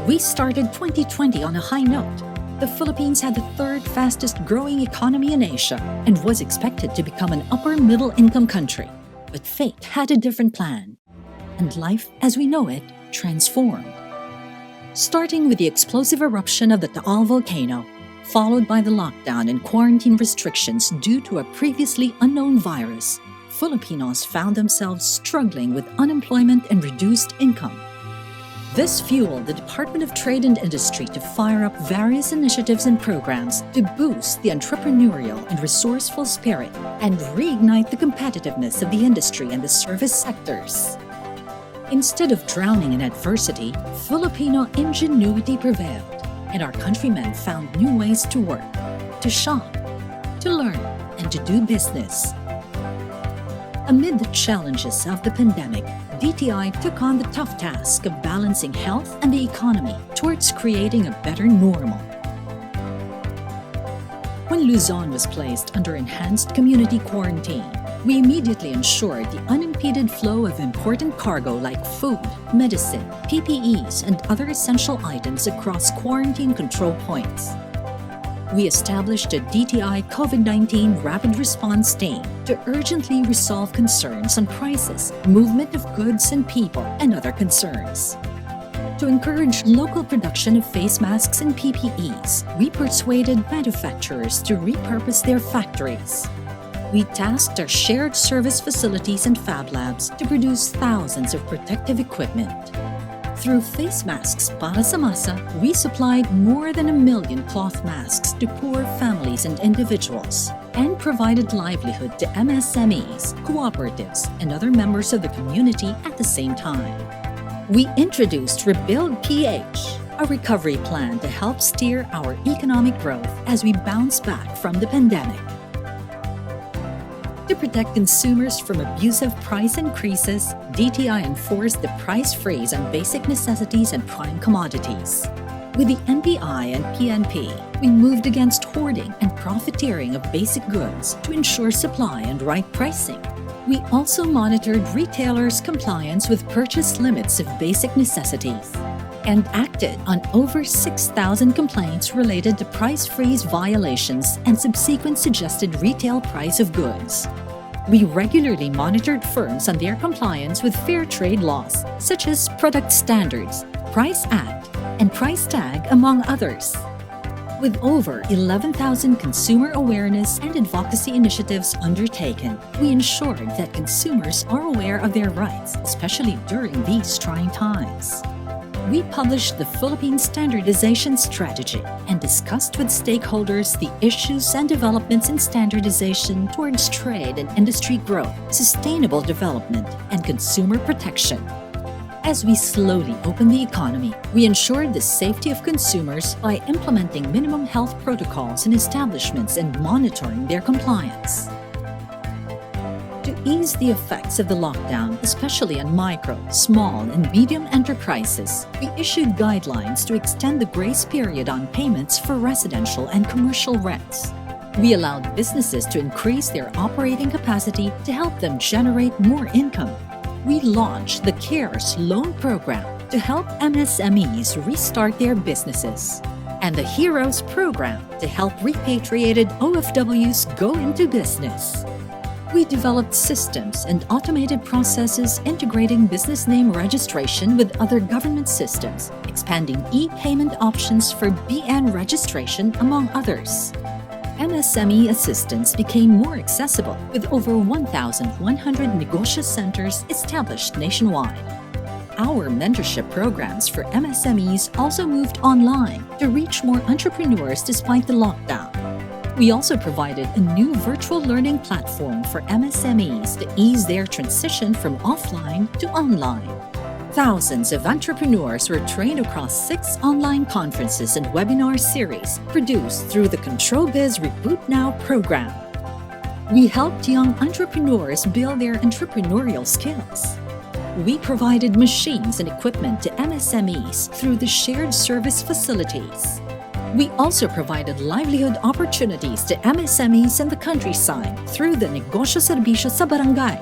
We started 2020 on a high note. The Philippines had the third fastest growing economy in Asia and was expected to become an upper middle income country. But fate had a different plan, and life as we know it transformed. Starting with the explosive eruption of the Taal volcano, followed by the lockdown and quarantine restrictions due to a previously unknown virus, Filipinos found themselves struggling with unemployment and reduced income. This fueled the Department of Trade and Industry to fire up various initiatives and programs to boost the entrepreneurial and resourceful spirit and reignite the competitiveness of the industry and the service sectors. Instead of drowning in adversity, Filipino ingenuity prevailed, and our countrymen found new ways to work, to shop, to learn, and to do business. Amid the challenges of the pandemic, DTI took on the tough task of balancing health and the economy towards creating a better normal. When Luzon was placed under enhanced community quarantine, we immediately ensured the unimpeded flow of important cargo like food, medicine, PPEs, and other essential items across quarantine control points. We established a DTI COVID-19 rapid response team to urgently resolve concerns on prices, movement of goods and people, and other concerns. To encourage local production of face masks and PPEs, we persuaded manufacturers to repurpose their factories. We tasked our shared service facilities and fab labs to produce thousands of protective equipment. Through face masks para sa masa, we supplied more than 1 million cloth masks to poor families and individuals and provided livelihood to MSMEs, cooperatives, and other members of the community at the same time. We introduced Rebuild PH, a recovery plan to help steer our economic growth as we bounce back from the pandemic. To protect consumers from abusive price increases, DTI enforced the price freeze on basic necessities and prime commodities. With the NBI and PNP, we moved against hoarding and profiteering of basic goods to ensure supply and right pricing. We also monitored retailers' compliance with purchase limits of basic necessities and acted on over 6,000 complaints related to price freeze violations and subsequent suggested retail price of goods. We regularly monitored firms on their compliance with fair trade laws, such as Product Standards, Price Act, and Price Tag, among others. With over 11,000 consumer awareness and advocacy initiatives undertaken, we ensured that consumers are aware of their rights, especially during these trying times. We published the Philippine Standardization Strategy and discussed with stakeholders the issues and developments in standardization towards trade and industry growth, sustainable development, and consumer protection. As we slowly opened the economy, we ensured the safety of consumers by implementing minimum health protocols in establishments and monitoring their compliance. To ease the effects of the lockdown, especially on micro, small, and medium enterprises, we issued guidelines to extend the grace period on payments for residential and commercial rents. We allowed businesses to increase their operating capacity to help them generate more income. We launched the CARES loan program to help MSMEs restart their businesses, and the HEROES program to help repatriated OFWs go into business. We developed systems and automated processes integrating business name registration with other government systems, expanding e-payment options for BN registration, among others. MSME assistance became more accessible with over 1,100 negosyo centers established nationwide. Our mentorship programs for MSMEs also moved online to reach more entrepreneurs despite the lockdown. We also provided a new virtual learning platform for MSMEs to ease their transition from offline to online. Thousands of entrepreneurs were trained across 6 online conferences and webinar series produced through the ControlBiz Reboot Now program. We helped young entrepreneurs build their entrepreneurial skills. We provided machines and equipment to MSMEs through the shared service facilities. We also provided livelihood opportunities to MSMEs in the countryside through the Negosyo Serbisyo sa Barangay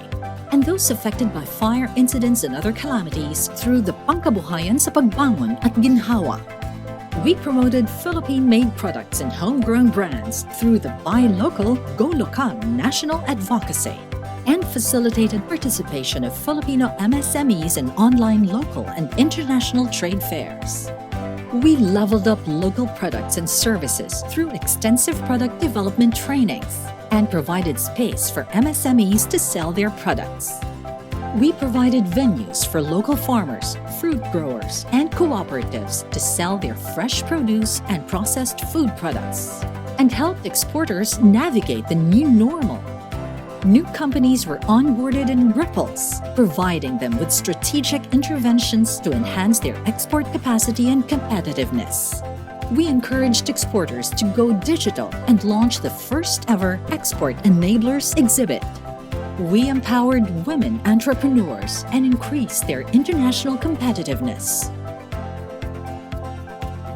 and those affected by fire incidents and other calamities through the Pangkabuhayan sa Pagbangon at Ginhawa. We promoted Philippine-made products and homegrown brands through the Buy Local, Go Local national advocacy, and facilitated participation of Filipino MSMEs in online local and international trade fairs. We leveled up local products and services through extensive product development trainings and provided space for MSMEs to sell their products. We provided venues for local farmers, fruit growers, and cooperatives to sell their fresh produce and processed food products, and helped exporters navigate the new normal. New companies were onboarded in ripples, providing them with strategic interventions to enhance their export capacity and competitiveness. We encouraged exporters to go digital and launch the first ever Export Enablers exhibit. We empowered women entrepreneurs and increased their international competitiveness.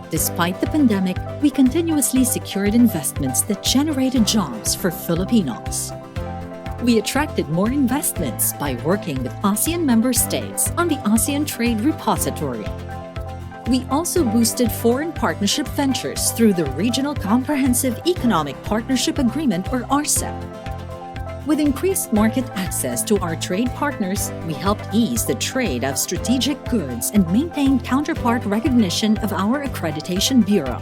Despite the pandemic, we continuously secured investments that generated jobs for Filipinos. We attracted more investments by working with ASEAN member states on the ASEAN Trade Repository. We also boosted foreign partnership ventures through the Regional Comprehensive Economic Partnership Agreement or RCEP. With increased market access to our trade partners, we helped ease the trade of strategic goods and maintain counterpart recognition of our Accreditation Bureau.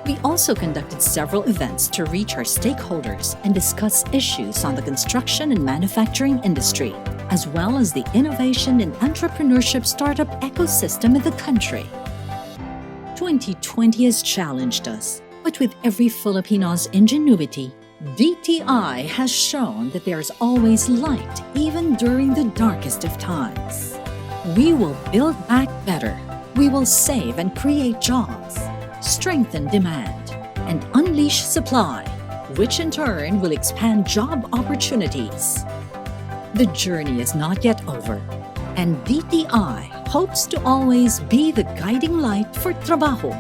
We also conducted several events to reach our stakeholders and discuss issues on the construction and manufacturing industry, as well as the innovation and entrepreneurship startup ecosystem in the country. 2020 has challenged us, but with every Filipino's ingenuity, DTI has shown that there is always light even during the darkest of times. We will build back better. We will save and create jobs, strengthen demand, and unleash supply, which in turn will expand job opportunities. The journey is not yet over, and DTI hopes to always be the guiding light for trabajo,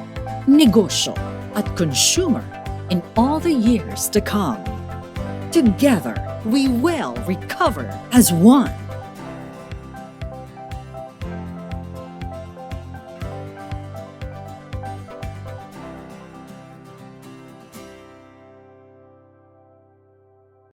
negosyo, at consumer in all the years to come. Together, we will recover as one.